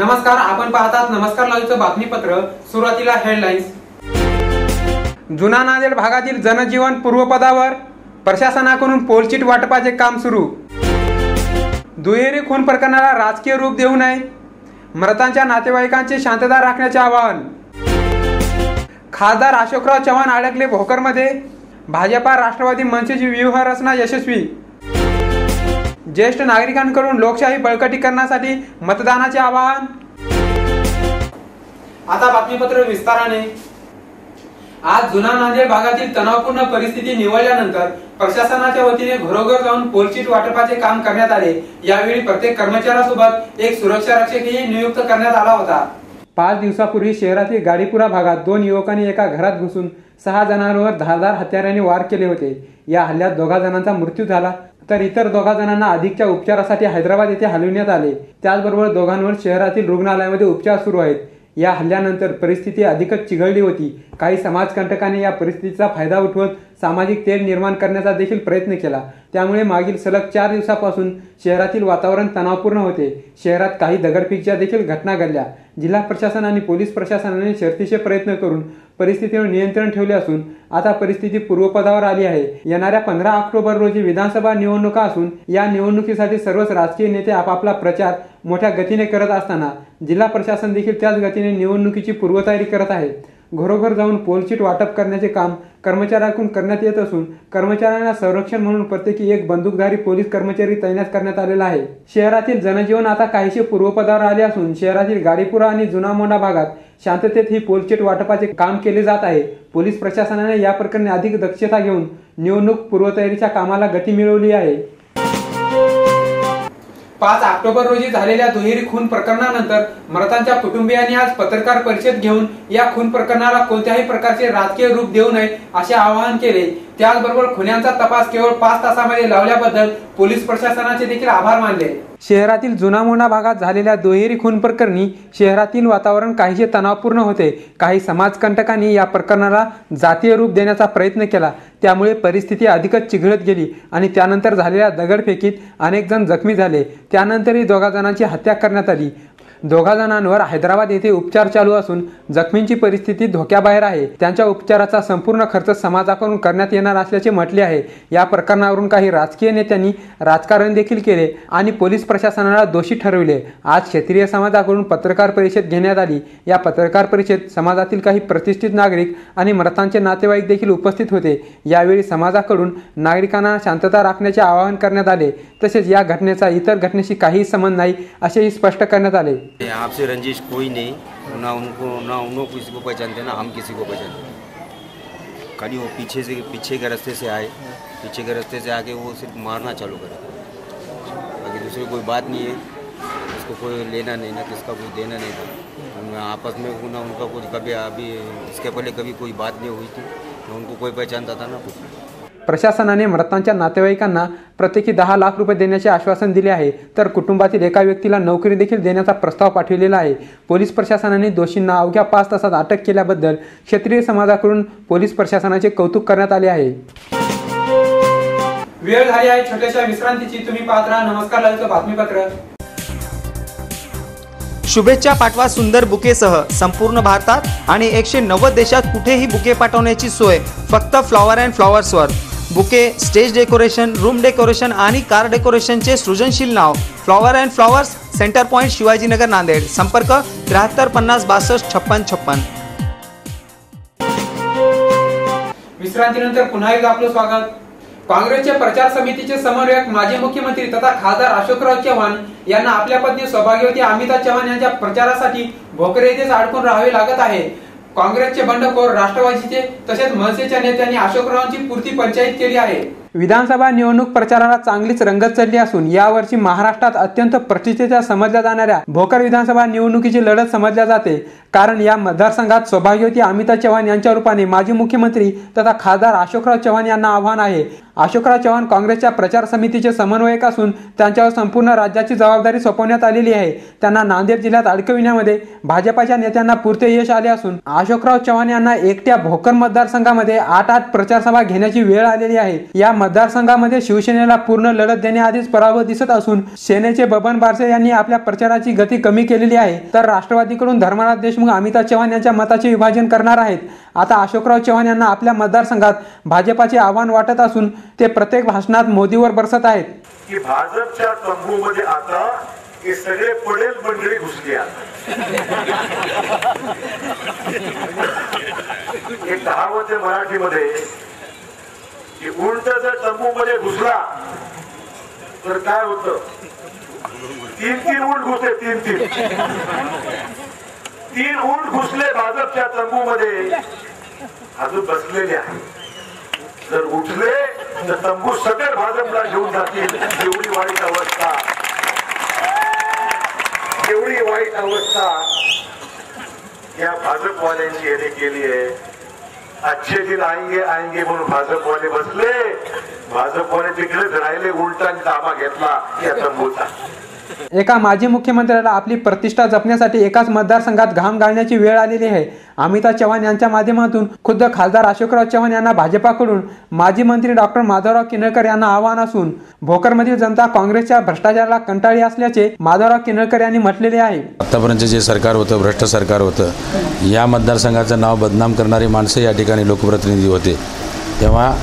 नमस्कार, आपण पाहतात नमस्कार लाईव्हचं बातमीपत्र। सुरुवातीला हेडलाईन्स। जुना नांदेड भागातील जनजीवन पूर्वपदावर, प्रशासनाकडून पोलचीट वाटपाचे काम सुरू। दुहेरी खून प्रकरणाला राजकीय रूप देऊ नये, मृतांच्या नातेवाईकांचे शांतता राखण्याचे आवाहन। खासदार अशोकराव चव्हाण अडकले भोकरमध्ये, भाजपा राष्ट्रवादी मनसेची व्यूह रचना यशस्वी। ज्येष्ठ नागरिकांकडून लोकशाही बळकटीकरणासाठी मतदानाचे आवाहन। आता बातमीपत्र विस्ताराने। आज जुना नांदेड भागातील तणावपूर्ण परिस्थिती निवळल्यानंतर प्रशासनाच्या वतीने घरोघर जाऊन पोलचीट वाटपाचे काम करण्यात आले। यावेळी प्रत्येक कर्मचाऱ्यासोबत एक सुरक्षा रक्षकही नियुक्त करण्यात आला होता। 5 दिवसापूर्वी शहरातील गाडीपुरा भागात 2 युवकांनी एका घरात घुसून 6 जणांवर धारदार हत्याराने वार केले होते। या हल्ल्यात 2 जणांचा मृत्यू झाला, तर इतर 2 जणांना अधिकच्या उपचारासाठी हैदराबाद येथे हलविण्यात आले। त्याचबरोबर दोघांवर शहरातील रुग्णालयामध्ये उपचार सुरू आहेत। या हल्ल्यानंतर परिस्थिती अधिकच चिघळली होती। काही समाजकंटकांनी या परिस्थितीचा फायदा उठवत सामाजिक तेढ निर्माण करण्याचा देखील प्रयत्न केला। त्यामुळे मागील सलग 4 दिवसापासून शहरातील वातावरण तणावपूर्ण होते। शहरात काही दगडफेकीच्या देखील घटना घडल्या। जिल्हा प्रशासन आणि पोलीस प्रशासनाने शर्थीचे प्रयत्न करून परिस्थितीवर नियंत्रण ठेवले असून आता परिस्थिती पूर्वपदावर आली आहे। येणाऱ्या 15 ऑक्टोबर रोजी विधानसभा निवडणुका असून या निवडणुकीसाठी सर्वच राजकीय नेते आपापला प्रचार मोठ्या गतीने करत असताना जिल्हा प्रशासन देखील त्याच गतीने निवडणुकीची पूर्वतयारी करत आहे। घरोघर जाऊन पोलचीट वाटप करण्याचे काम कर्मचाऱ्यांकडून करण्यात येत असून कर्मचाऱ्यांना संरक्षण म्हणून प्रत्येकी एक बंदूकधारी पोलीस कर्मचारी तैनात करण्यात आलेला आहे। शहरातील जनजीवन आता काहीसे पूर्वपदावर आले असून शहरातील गाडीपुरा आणि जुना मोंढा भागात शांततेत ही पोलचीट वाटपाचे काम केले जात आहे। पोलीस प्रशासनाने या प्रकरणी अधिक दक्षता घेऊन निवडणूक पूर्वतयारीच्या कामाला गती मिळवली आहे। 5 ऑक्टोबर रोजी झालेल्या दुहेरी खून प्रकरणानंतर मृतांच्या कुटुंबियांनी आज पत्रकार परिषद घेऊन या खून प्रकरणाला कोणत्याही प्रकारचे राजकीय रूप देऊ नये असे आवाहन केले। त्याचबरोबर खुन्यांचा तपास केवळ 5 तासामध्ये लावल्याबद्दल पोलीस प्रशासनाचे देखील आभार मानले। शहरातील जुना मोंढा भागात झालेल्या दुहेरी खून प्रकरणी शहरातील वातावरण काहीसे तणावपूर्ण होते। काही समाजकंटकांनी या प्रकरणाला जातीय रूप देण्याचा प्रयत्न केला, त्यामुळे परिस्थिती अधिकच चिघळत गेली आणि त्यानंतर झालेल्या दगडफेकीत अनेक जण जखमी झाले। त्यानंतरही 2 जणांची हत्या करण्यात आली। 2 जणांवर हैदराबाद येथे उपचार चालू असून जखमींची परिस्थिती धोक्याबाहेर आहे। त्यांच्या उपचाराचा संपूर्ण खर्च समाजाकडून करण्यात येणार असल्याचे म्हटले आहे। या प्रकरणावरून काही राजकीय नेत्यांनी राजकारण देखील केले आणि पोलीस प्रशासनाला दोषी ठरविले। आज क्षेत्रीय समाजाकडून पत्रकार परिषद घेण्यात आली। या पत्रकार परिषदेत समाजातील काही प्रतिष्ठित नागरिक आणि मृतांचे नातेवाईक देखील उपस्थित होते। यावेळी समाजाकडून नागरिकांना शांतता राखण्याचे आवाहन करण्यात आले। तसेच या घटनेचा इतर घटनेशी काहीही संबंध नाही असेही स्पष्ट करण्यात आले। यहाँ से रंजिश कोई नहीं, ना उनको किसी को पहचानते ना हम किसी को पहचानते। खाली वो पीछे के रास्ते से आए, पीछे के रास्ते से आके वो सिर्फ मारना चालू करे। बाकी दूसरी कोई बात नहीं है, उसको कोई लेना नहीं ना किसका कोई देना नहीं था। आपस में ना उनका कुछ कभी अभी इसके पहले कभी कोई बात नहीं हुई थी, ना उनको कोई पहचानता था ना कुछ। प्रशासनाने मृतांच्या नातेवाईकांना प्रत्येकी 10 लाख रुपये देण्याचे आश्वासन दिले आहे, तर कुटुंबातील एका व्यक्तीला नोकरी देखील देण्याचा प्रस्ताव पाठविलेला आहे। पोलीस प्रशासनाने दोषींना अवघ्या 5 तासात अटक केल्याबद्दल क्षेत्रीय समाजाकडून पोलीस प्रशासनाचे कौतुक करण्यात आले आहे। वेळ झाली आहे छोट्याशा विश्रांतीची। तुम्ही पाहत राहा नमस्कार लाईव्हचं बातमीपत्र। शुभेच्छा पाठवा सुंदर बुकेसह संपूर्ण भारतात आणि 190 देशात कुठेही बुके पाठवण्याची सोय फक्त फ्लॉवर अँड फ्लॉवर्सवर। Bouquet, stage decoration, room decoration आणि कार डेकोरेशनचे सृजनशील नाव flower and flowers, centre point, Shivajinagar, Nanded. संपर्क 73 50 62 56 56। विश्रांतीनंतर पुन्हा एकदा आपलं स्वागत। काँग्रेसचे प्रचार समितीचे समन्वयक माजी मुख्यमंत्री तथा खासदार अशोकराव चव्हाण यांना आपल्या पत्नी सौभाग्यवती अमिता चव्हाण यांच्या प्रचारासाठी भोकर येथेच अडकून राहावे लागत आहे। काँग्रेसचे बंडखोर, राष्ट्रवादीचे तसेच मनसेच्या नेत्यांनी अशोकरावांची पुरती पंचायत केली आहे। विधानसभा निवडणूक प्रचाराला चांगलीच रंगत चढली असून यावर्षी महाराष्ट्रात अत्यंत प्रतिष्ठेच्या समजल्या जाणाऱ्या भोकर विधानसभा निवडणुकीची लढत समजल्या जाते। कारण या मतदारसंघात सौभाग्यवती अमिता चव्हाण यांच्या रूपाने माजी मुख्यमंत्री तथा खासदार अशोकराव चव्हाण यांना आव्हान आहे। अशोकराव चव्हाण काँग्रेसच्या प्रचार समितीचे समन्वयक असून त्यांच्यावर संपूर्ण राज्याची जबाबदारी सोपवण्यात आलेली आहे। त्यांना नांदेड जिल्ह्यात अडकविण्यामध्ये भाजपाच्या नेत्यांना पुरते यश आले असून अशोकराव चव्हाण यांना एकट्या भोकर मतदारसंघामध्ये 8 प्रचार सभा घेण्याची वेळ आलेली आहे। या मतदारसंघामध्ये शिवसेनेला पूर्ण लढत देण्याआधीच पराभव दिसत असून सेनेचे बबन बारसे यांनी आपल्या प्रचाराची गती कमी केलेली आहे, तर राष्ट्रवादीकडून धर्मराज देशमुख अमिता चव्हाण यांच्या मताचे विभाजन करणार आहेत। आता अशोकराव चव्हाण यांना आपल्या मतदारसंघात भाजपाचे आव्हान वाटत असून ते प्रत्येक भाषणात मोदीवर बरसत आहेत की भाजपच्या तंबूमध्ये आता हे सगळे पडेल मंडळी घुसली आहेत। एक कहावत आहे मराठीमध्ये की उंट जर तंबूमध्ये घुसला तर काय होतं, 3 उंट घुसले, 3 उंट घुसले भाजपच्या तंबूमध्ये, अजून बसलेले आहे। जर उठले तर तंबू सगळे भाजपला घेऊन जातील। एवढी वाईट अवस्था, एवढी वाईट अवस्था या भाजपवाल्यांची यांनी केली आहे। अच्छे दिन आएंगे आएंगे म्हणून भाजपवाले बसले, भाजपवाले तिकडेच राहिले, उलटा ताबा घेतला या तंबूचा। एका माजी मुख्यमंत्र्याला आपली प्रतिष्ठा जपण्यासाठी एकाच मतदारसंघात घाम घालण्याची वेळ आलेली आहे। अमिता चव्हाण यांच्या माध्यमातून खुद्द खासदार अशोकराव चव्हाण यांना भाजपाकडून माजी मंत्री डॉक्टर माधवराव किनळकर यांना आव्हान असून भोकरमधील जनता काँग्रेसच्या भ्रष्टाचाराला कंटाळली असल्याचे माधवराव किनळकर यांनी म्हटलेले आहे। आतापर्यंत जे सरकार होतं, भ्रष्ट सरकार होतं, या मतदारसंघाचं नाव बदनाम करणारी माणसं या ठिकाणी लोकप्रतिनिधी होते, तेव्हा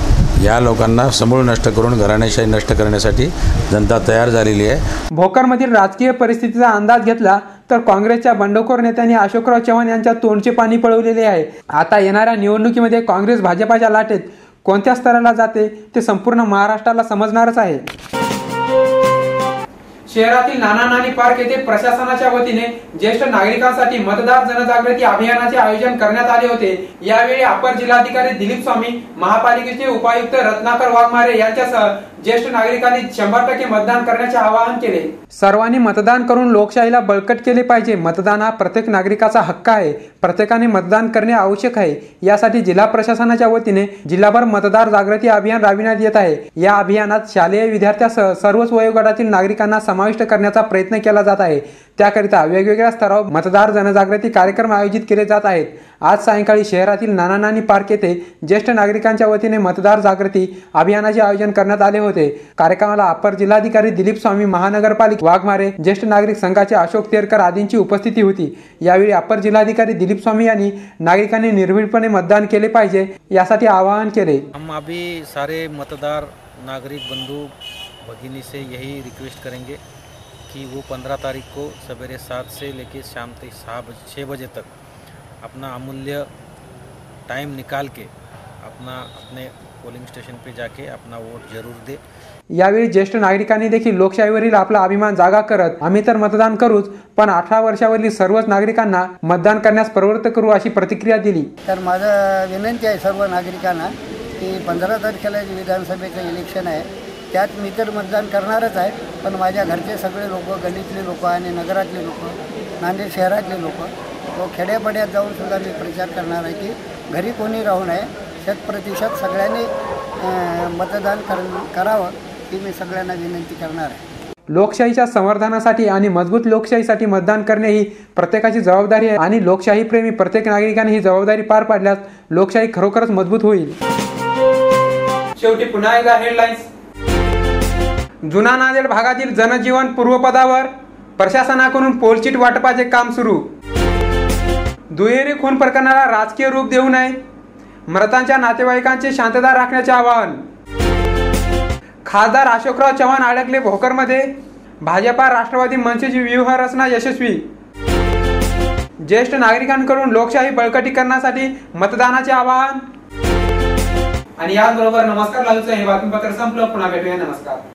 या लोकांना समूळ नष्ट करून घराणेशाही नष्ट करण्यासाठी जनता तयार झालेली आहे। भोकरमधील राजकीय परिस्थितीचा अंदाज घेतला तर काँग्रेसच्या बंडखोर नेत्यांनी अशोकराव चव्हाण यांच्या तोंडचे पाणी पळवलेले आहे। आता येणाऱ्या निवडणुकीमध्ये काँग्रेस भाजपाच्या लाटेत कोणत्या स्तराला जाते ते संपूर्ण महाराष्ट्राला समजणारच आहे। शहरातील नाना नानी पार्क येथे प्रशासनाच्या वतीने ज्येष्ठ नागरिकांसाठी मतदार जनजागृती अभियानाचे आयोजन करण्यात आले होते। यावेळी अपर जिल्हाधिकारी दिलीप स्वामी, महापालिकेचे उपायुक्त रत्नाकर वाघमारे यांच्यासह ज्येष्ठ नागरिकांनी 100% मतदान करण्याचे आवाहन केले। सर्वांनी मतदान करून लोकशाहीला बळकट केले पाहिजे। मतदान हा प्रत्येक नागरिकाचा हक्क आहे, प्रत्येकाने मतदान करणे आवश्यक आहे। यासाठी जिल्हा प्रशासनाच्या वतीने जिल्हाभर मतदार जागृती अभियान राबविण्यात येत आहे। या अभियानात शालेय विद्यार्थ्यांसह सर्वच वयोगटातील नागरिकांना समाविष्ट करण्याचा प्रयत्न केला जात आहे। त्याकरिता वेगवेगळ्या स्तरावर मतदार जनजागृती कार्यक्रम आयोजित केले जात आहेत। आज सायंकाळी शहरातील नाना नानी पार्क येथे ज्येष्ठ नागरिकांच्या वतीने मतदार जागृती अभियानाचे आयोजन करण्यात आले होते। कार्यक्रमाला अपर जिल्हाधिकारी दिलीप स्वामी, महानगरपालिका वाघमारे, ज्येष्ठ नागरिक संघाचे अशोक तेरकर आदींची उपस्थिती होती। यावेळी अपर जिल्हाधिकारी दिलीप स्वामी यांनी नागरिकांनी निर्भीडपणे मतदान केले पाहिजे यासाठी आवाहन केले। हम अभी सारे मतदार नागरिक बंधु भगिनी से यही रिक्वेस्ट करेंगे कि वो 15 तारीख को सवेरे 7 से लेकर शाम तक 6 बजे तक अपना अमूल्य टाइम निकाल के अपने पोलिंग स्टेशन पे जाके अपना वोट जरूर दे। यावेळी ज्येष्ठ नागरिकांनी देखील लोकशाहीवरील आपला अभिमान जागा करत आम्ही तर मतदान करूच, पण 18 वर्षावरील सर्वच नागरिकांना मतदान करण्यास प्रवृत्त करू अशी प्रतिक्रिया दिली। तर माझा विनंती आहे सर्व नागरिकांना की 15 तारखेला विधानसभेचं इलेक्शन आहे, त्यात मी तर मतदान करणारच आहे, पण माझ्या घरचे सगळे लोक, गल्लीतले लोक आणि नगरातले लोक, नांदेड शहरातले लोक व खेड्यापाड्यात जाऊन सुद्धा मी प्रचार करणार आहे की घरी कोणी राहू नये, 100% सगळ्यांनी मतदान करावं ही मी सगळ्यांना विनंती करणार आहे। लोकशाहीच्या संवर्धनासाठी आणि मजबूत लोकशाहीसाठी मतदान करणे ही प्रत्येकाची जबाबदारी आहे आणि लोकशाही प्रेमी प्रत्येक नागरिकाने ही जबाबदारी पार पाडल्यास लोकशाही खरोखरच मजबूत होईल। शेवटी पुन्हा एकदा हेडलाईन्स। जुना नांदेड भागातील जनजीवन पूर्वपदावर, प्रशासनाकडून पोलचीट वाटपाचे काम सुरू। दुहेरी खून प्रकरणाला राजकीय रूप देऊ नये, मृतांच्या नातेवाईकांचे शांतता राखण्याचे आवाहन। खासदार अशोकराव चव्हाण अडकले भोकरमध्ये, भाजपा राष्ट्रवादी मनसेची व्यूह रचना यशस्वी। ज्येष्ठ नागरिकांकडून लोकशाही बळकटीकरणासाठी मतदानाचे आवाहन। आणि याचबरोबर नमस्कार लालूचं हे बातमीपत्र संपलं। पुन्हा भेटूया, नमस्कार।